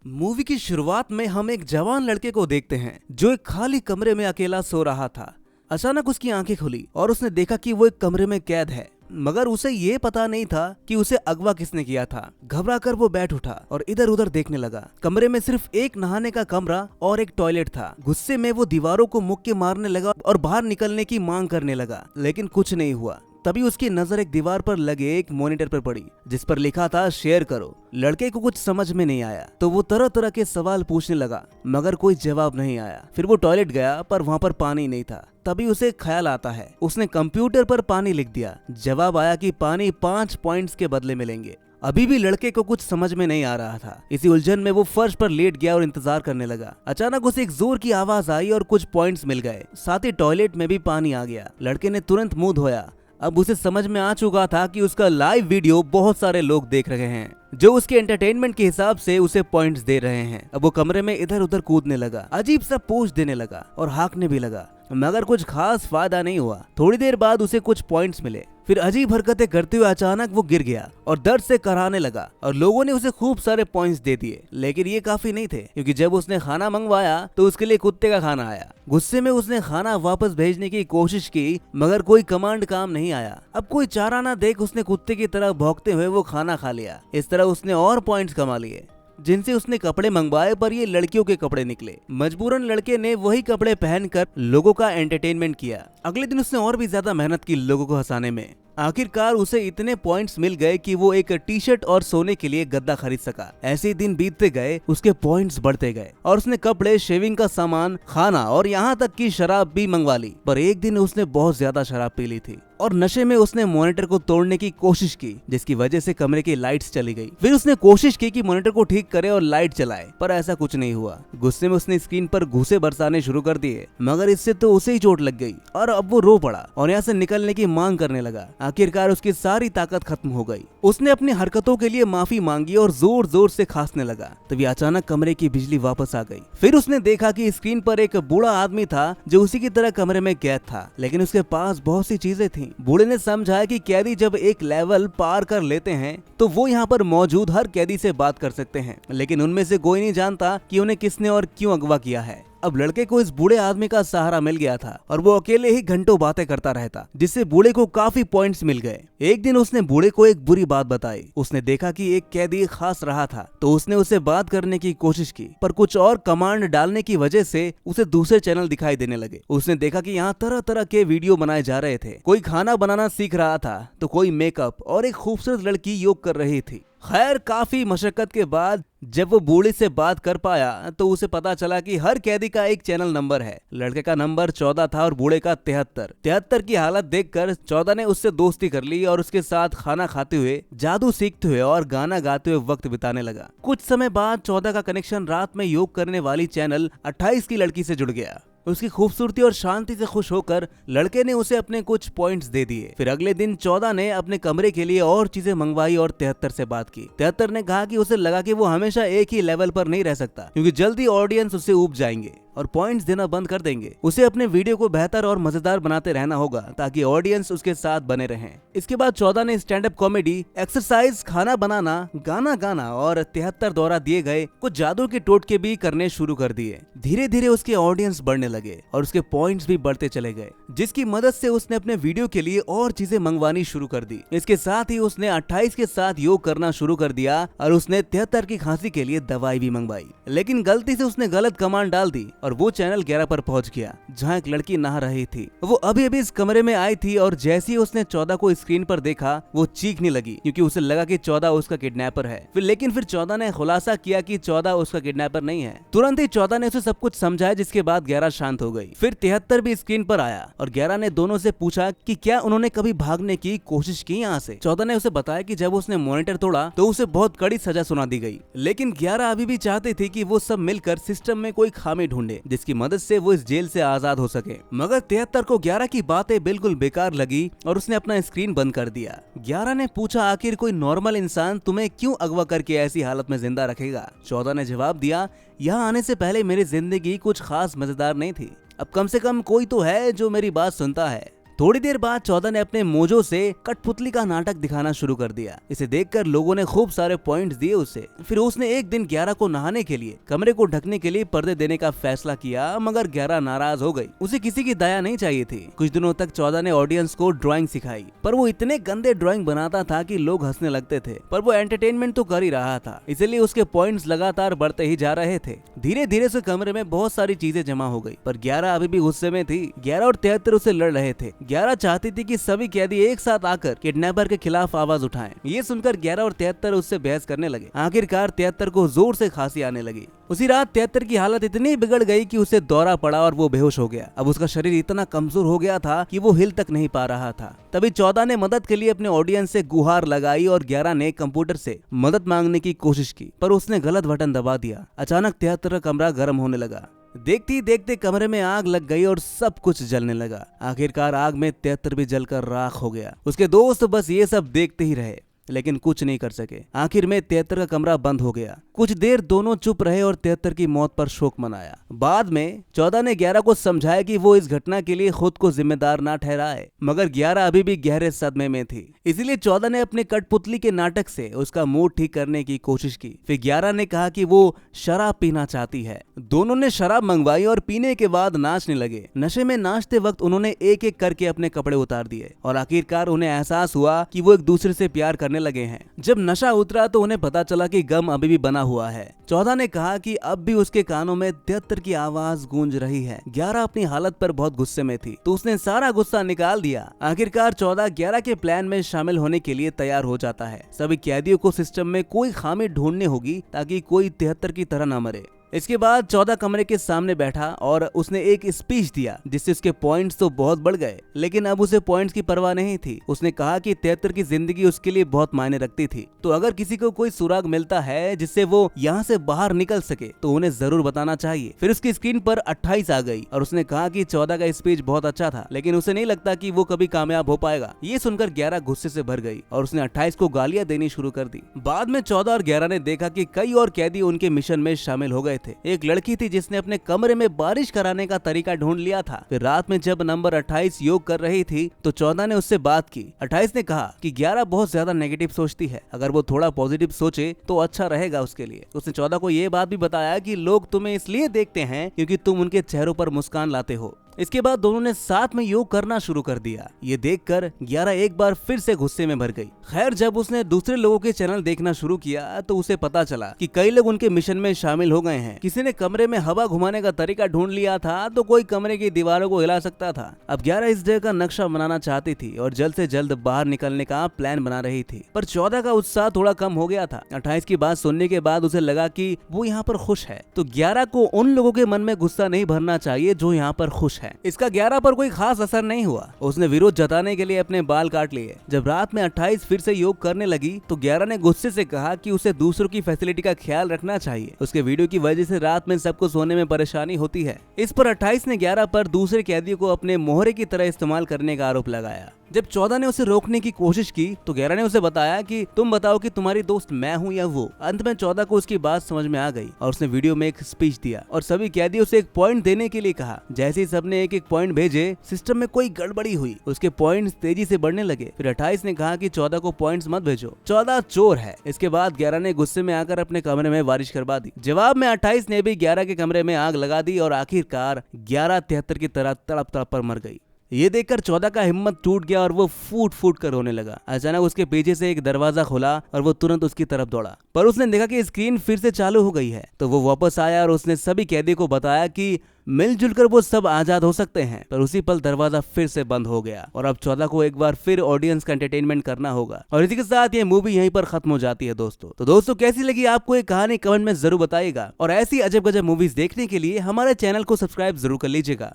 Movie की शुरुआत में हम एक जवान लड़के को देखते हैं जो एक खाली कमरे में अकेला सो रहा था। अचानक उसकी आंखें खुली और उसने देखा कि वो एक कमरे में कैद है, मगर उसे ये पता नहीं था कि उसे अगवा किसने किया था। घबराकर वो बैठ उठा और इधर उधर देखने लगा। कमरे में सिर्फ एक नहाने का कमरा और एक टॉयलेट था। गुस्से में वो दीवारों को मुक्के मारने लगा और बाहर निकलने की मांग करने लगा, लेकिन कुछ नहीं हुआ। तभी उसकी नजर एक दीवार पर लगे एक मॉनिटर पर पड़ी जिस पर लिखा था शेयर करो। लड़के को कुछ समझ में नहीं आया तो वो तरह तरह के सवाल पूछने लगा, मगर कोई जवाब नहीं आया। फिर वो टॉयलेट गया पर वहाँ पर पानी नहीं था। तभी उसे ख्याल आता है, उसने कंप्यूटर पर पानी लिख दिया। जवाब आया कि पानी 5 पॉइंट्स के बदले मिलेंगे। अभी भी लड़के को कुछ समझ में नहीं आ रहा था। इसी उलझन में वो फर्श पर लेट गया और इंतजार करने लगा। अचानक उसे एक जोर की आवाज आई और कुछ पॉइंट्स मिल गए। साथ ही टॉयलेट में भी पानी आ गया। लड़के ने तुरंत मुंह धोया। अब उसे समझ में आ चुका था कि उसका लाइव वीडियो बहुत सारे लोग देख रहे हैं जो उसके एंटरटेनमेंट के हिसाब से उसे पॉइंट्स दे रहे हैं। अब वो कमरे में इधर उधर कूदने लगा, अजीब सा पोज देने लगा और हाँकने भी लगा, मगर कुछ खास फायदा नहीं हुआ। थोड़ी देर बाद उसे कुछ पॉइंट्स मिले। फिर अजीब हरकतें करते हुए अचानक वो गिर गया और दर्द से कराहने लगा और लोगों ने उसे खूब सारे पॉइंट्स दे दिए। लेकिन ये काफी नहीं थे, क्योंकि जब उसने खाना मंगवाया तो उसके लिए कुत्ते का खाना आया। गुस्से में उसने खाना वापस भेजने की कोशिश की, मगर कोई कमांड काम नहीं आया। अब कोई चारा ना देख उसने कुत्ते की तरह भौंकते हुए वो खाना खा लिया। इस तरह उसने और पॉइंट्स कमा लिए जिनसे उसने कपड़े मंगवाए, पर ये लड़कियों के कपड़े निकले। मजबूरन लड़के ने वही कपड़े पहनकर लोगों का एंटरटेनमेंट किया। अगले दिन उसने और भी ज्यादा मेहनत की लोगों को हंसाने में। आखिरकार उसे इतने पॉइंट्स मिल गए कि वो एक टी शर्ट और सोने के लिए गद्दा खरीद सका। ऐसे ही दिन बीतते गए, उसके पॉइंट्स बढ़ते गए और उसने कपड़े, शेविंग का सामान, खाना और यहाँ तक कि शराब भी मंगवा ली। पर एक दिन उसने बहुत ज्यादा शराब पी ली थी और नशे में उसने मॉनिटर को तोड़ने की कोशिश की, जिसकी वजह से कमरे की लाइट्स चली गई। फिर उसने कोशिश की कि मॉनिटर को ठीक करे और लाइट चलाए, पर ऐसा कुछ नहीं हुआ। गुस्से में उसने स्क्रीन पर घूंसे बरसाने शुरू कर दिए, मगर इससे तो उसे ही चोट लग गई और अब वो रो पड़ा और यहाँ से निकलने की मांग करने लगा। आखिरकार उसकी सारी ताकत खत्म हो गई। उसने अपनी हरकतों के लिए माफी मांगी और जोर जोर से खांसने लगा। तभी अचानक कमरे की बिजली वापस आ गई। फिर उसने देखा कि स्क्रीन पर एक बूढ़ा आदमी था जो उसी की तरह कमरे में कैद था, लेकिन उसके पास बहुत सी चीजें थीं। बूढ़े ने समझा कि कैदी जब एक लेवल पार कर लेते हैं तो वो यहाँ पर मौजूद हर कैदी से बात कर सकते हैं, लेकिन उनमें से कोई नहीं जानता कि उन्हें किसने और क्यों अगवा किया है। अब लड़के को इस बूढ़े आदमी का सहारा मिल गया था और वो अकेले ही घंटों बातें करता रहता, जिससे बूढ़े को काफी पॉइंट्स मिल गए। एक दिन उसने बूढ़े को एक बुरी बात बताई। उसने देखा कि एक कैदी खास रहा था तो उसने उसे बात करने की कोशिश की, पर कुछ और कमांड डालने की वजह से उसे दूसरे चैनल दिखाई देने लगे। उसने देखा कि यहाँ तरह तरह के वीडियो बनाए जा रहे थे। कोई खाना बनाना सीख रहा था तो कोई मेकअप और एक खूबसूरत लड़की योग कर रही थी। खैर, काफी मशक्कत के बाद जब वो बूढ़े से बात कर पाया तो उसे पता चला कि हर कैदी का एक चैनल नंबर है। लड़के का नंबर 14 था और बूढ़े का 73 की हालत देखकर 14 ने उससे दोस्ती कर ली और उसके साथ खाना खाते हुए, जादू सीखते हुए और गाना गाते हुए वक्त बिताने लगा। कुछ समय बाद 14 का कनेक्शन रात में योग करने वाली चैनल 28 की लड़की से जुड़ गया। उसकी खूबसूरती और शांति से खुश होकर लड़के ने उसे अपने कुछ पॉइंट्स दे दिए। फिर अगले दिन 14 ने अपने कमरे के लिए और चीजें मंगवाई और 73 से बात की। 73 ने कहा कि उसे लगा कि वो हमेशा एक ही लेवल पर नहीं रह सकता, क्योंकि जल्दी ऑडियंस उससे ऊब जाएंगे और पॉइंट्स देना बंद कर देंगे। उसे अपने वीडियो को बेहतर और मजेदार बनाते रहना होगा ताकि ऑडियंस उसके साथ बने रहें। इसके बाद 14 ने स्टैंड अप कॉमेडी, एक्सरसाइज, खाना बनाना, गाना गाना और 73 द्वारा दिए गए कुछ जादू के टोटके भी करने शुरू कर दिए। धीरे धीरे उसके ऑडियंस बढ़ने लगे और उसके पॉइंट्स भी बढ़ते चले गए, जिसकी मदद से उसने अपने वीडियो के लिए और चीजें मंगवानी शुरू कर दी। इसके साथ ही उसने 28 के साथ योग करना शुरू कर दिया और उसने 73 की खांसी के लिए दवाई भी मंगवाई। लेकिन गलती से उसने गलत कमांड डाल दी और वो चैनल 11 पर पहुंच गया, जहां एक लड़की नहा रही थी। वो अभी अभी इस कमरे में आई थी और जैसे ही उसने 14 को स्क्रीन पर देखा वो चीखने लगी, क्योंकि उसे लगा कि 14 उसका किडनैपर है। लेकिन फिर 14 ने खुलासा किया कि 14 उसका किडनैपर नहीं है। तुरंत ही 14 ने उसे सब कुछ समझाया, जिसके बाद 11 शांत हो गई। फिर 73 भी स्क्रीन पर आया और 11 ने दोनों से पूछा कि क्या उन्होंने कभी भागने की कोशिश की यहाँ से। 14 ने उसे बताया कि जब उसने मॉनिटर तोड़ा तो उसे बहुत कड़ी सजा सुना दी गई। लेकिन 11 अभी भी चाहते थे कि वो सब मिलकर सिस्टम में कोई खामी ढूंढे, जिसकी मदद से वो इस जेल से आजाद हो सके। मगर 73 को 11 की बातें बिल्कुल बेकार लगी और उसने अपना स्क्रीन बंद कर दिया। 11 ने पूछा, आखिर कोई नॉर्मल इंसान तुम्हें क्यों अगवा करके ऐसी हालत में जिंदा रखेगा। 14 ने जवाब दिया, यहाँ आने से पहले मेरी जिंदगी कुछ खास मजेदार नहीं थी। अब कम से कम कोई तो है जो मेरी बात सुनता है। थोड़ी देर बाद 14 ने अपने मोजो से कठपुतली का नाटक दिखाना शुरू कर दिया। इसे देखकर लोगों ने खूब सारे पॉइंट्स दिए उसे। फिर उसने एक दिन 11 को नहाने के लिए कमरे को ढकने के लिए पर्दे देने का फैसला किया, मगर 11 नाराज हो गई। उसे किसी की दया नहीं चाहिए थी। कुछ दिनों तक 14 ने ऑडियंस को ड्राइंग सिखाई, पर वो इतने गंदे ड्राइंग बनाता था कि लोग हंसने लगते थे। पर वो एंटरटेनमेंट तो कर ही रहा था, इसलिए उसके पॉइंट्स लगातार बढ़ते ही जा रहे थे। धीरे धीरे से कमरे में बहुत सारी चीजें जमा हो गई, पर 11 अभी भी गुस्से में थी। 11 और 73 उसे लड़ रहे थे। 11 चाहती थी कि सभी कैदी एक साथ आकर किडनैपर के खिलाफ आवाज उठाएं। ये सुनकर 11 और 73 उससे बहस करने लगे। आखिरकार 73 को जोर से खांसी आने लगी। उसी रात 73 की हालत इतनी बिगड़ गई कि उसे दौरा पड़ा और वो बेहोश हो गया। अब उसका शरीर इतना कमजोर हो गया था कि वो हिल तक नहीं पा रहा था। तभी 14 ने मदद के लिए अपने ऑडियंस से गुहार लगाई और 11 ने कंप्यूटर से मदद मांगने की कोशिश की, पर उसने गलत बटन दबा दिया। अचानक 73 का कमरा गर्म होने लगा। देखते ही देखते कमरे में आग लग गई और सब कुछ जलने लगा। आखिरकार आग में 73 भी जलकर राख हो गया। उसके दोस्त बस ये सब देखते ही रहे, लेकिन कुछ नहीं कर सके। आखिर में 73 का कमरा बंद हो गया। कुछ देर दोनों चुप रहे और 73 की मौत पर शोक मनाया। बाद में 14 ने 11 को समझाया कि वो इस घटना के लिए खुद को जिम्मेदार ना ठहराए, मगर 11 अभी भी गहरे सदमे में थी। इसलिए 14 ने अपने कठपुतली के नाटक से उसका मूड ठीक करने की कोशिश की। फिर 11 ने कहा कि वो शराब पीना चाहती है। दोनों ने शराब मंगवाई और पीने के बाद नाचने लगे। नशे में नाचते वक्त उन्होंने एक एक करके अपने कपड़े उतार दिए और आखिरकार उन्हें एहसास हुआ कि वो एक दूसरे से प्यार करने लगे हैं। जब नशा उतरा तो उन्हें पता चला कि गम अभी भी बना हुआ है। 14 ने कहा कि अब भी उसके कानों में 73 की आवाज गूंज रही है। 11 अपनी हालत पर बहुत गुस्से में थी, तो उसने सारा गुस्सा निकाल दिया। आखिरकार 14 11 के प्लान में शामिल होने के लिए तैयार हो जाता है। सभी कैदियों को सिस्टम में कोई खामी ढूंढनी होगी ताकि कोई 73 की तरह न मरे। इसके बाद 14 कमरे के सामने बैठा और उसने एक स्पीच दिया, जिससे उसके पॉइंट्स तो बहुत बढ़ गए, लेकिन अब उसे पॉइंट्स की परवाह नहीं थी। उसने कहा कि 73 की जिंदगी उसके लिए बहुत मायने रखती थी, तो अगर किसी को कोई सुराग मिलता है जिससे वो यहाँ से बाहर निकल सके तो उन्हें जरूर बताना चाहिए। फिर उसकी स्क्रीन पर 28 आ गई और उसने कहा कि 14 का स्पीच बहुत अच्छा था, लेकिन उसे नहीं लगता कि वो कभी कामयाब हो पाएगा। ये सुनकर 11 गुस्से से भर गई और उसने 28 को गालियां देनी शुरू कर दी। बाद में 14 और 11 ने देखा कि कई और कैदी उनके मिशन में शामिल हो गए थे। एक लड़की थी जिसने अपने कमरे में बारिश कराने का तरीका ढूंढ लिया था। फिर रात में जब नंबर 28 योग कर रही थी तो 14 ने उससे बात की। 28 ने कहा कि 11 बहुत ज्यादा नेगेटिव सोचती है, अगर वो थोड़ा पॉजिटिव सोचे तो अच्छा रहेगा उसके लिए। उसने 14 को ये बात भी बताया कि लोग तुम्हें इसलिए देखते हैं क्योंकि तुम उनके चेहरों पर मुस्कान लाते हो। इसके बाद दोनों ने साथ में योग करना शुरू कर दिया। ये देखकर 11 एक बार फिर से गुस्से में भर गई। खैर, जब उसने दूसरे लोगों के चैनल देखना शुरू किया तो उसे पता चला कि कई लोग उनके मिशन में शामिल हो गए हैं। किसी ने कमरे में हवा घुमाने का तरीका ढूंढ लिया था तो कोई कमरे की दीवारों को हिला सकता था। अब 11 इस जगह का नक्शा बनाना चाहती थी और जल्द से जल्द बाहर निकलने का प्लान बना रही थी, पर 14 का उत्साह थोड़ा कम हो गया था। 28 की बात सुनने के बाद उसे लगा कि वो यहाँ पर खुश है, तो 11 को उन लोगों के मन में गुस्सा नहीं भरना चाहिए जो यहाँ पर खुश है। इसका 11 पर कोई खास असर नहीं हुआ। उसने विरोध जताने के लिए अपने बाल काट लिए। जब रात में 28 फिर से योग करने लगी तो 11 ने गुस्से से कहा कि उसे दूसरों की फैसिलिटी का ख्याल रखना चाहिए। उसके वीडियो की वजह से रात में सबको सोने में परेशानी होती है। इस पर 28 ने 11 पर दूसरे कैदियों को अपने मोहरे की तरह इस्तेमाल करने का आरोप लगाया। जब 14 ने उसे रोकने की कोशिश की तो 11 ने उसे बताया कि तुम बताओ कि तुम्हारी दोस्त मैं हूँ या वो। अंत में 14 को उसकी बात समझ में आ गई और उसने वीडियो में एक स्पीच दिया और सभी कैदियों से एक पॉइंट देने के लिए कहा। जैसे ही सबने एक एक पॉइंट भेजे, सिस्टम में कोई गड़बड़ी हुई। उसके पॉइंट्स तेजी से बढ़ने लगे। फिर 28 ने कहा कि 14 को पॉइंट्स मत भेजो, 14 चोर है। इसके बाद 11 ने गुस्से में आकर अपने कमरे में बारिश करवा दी। जवाब में 28 ने भी 11 के कमरे में आग लगा दी और आखिरकार 11 73 की तरह तड़प तड़प पर मर गई। ये देखकर 14 का हिम्मत टूट गया और वो फूट फूट कर रोने लगा। अचानक उसके पीछे से एक दरवाजा खुला और वो तुरंत उसकी तरफ दौड़ा, पर उसने देखा कि स्क्रीन फिर से चालू हो गई है। तो वो वापस आया और उसने सभी कैदी को बताया कि मिलजुल कर वो सब आजाद हो सकते हैं। पर उसी पल दरवाजा फिर से बंद हो गया और अब 14 को एक बार फिर ऑडियंस का एंटरटेनमेंट करना होगा। और इसी के साथ ये मूवी यहीं पर खत्म हो जाती है दोस्तों। तो दोस्तों, कैसी लगी आपको ये कहानी कमेंट में जरूर बताइएगा और ऐसी अजब गजब मूवीज देखने के लिए हमारे चैनल को सब्सक्राइब जरूर कर लीजिएगा।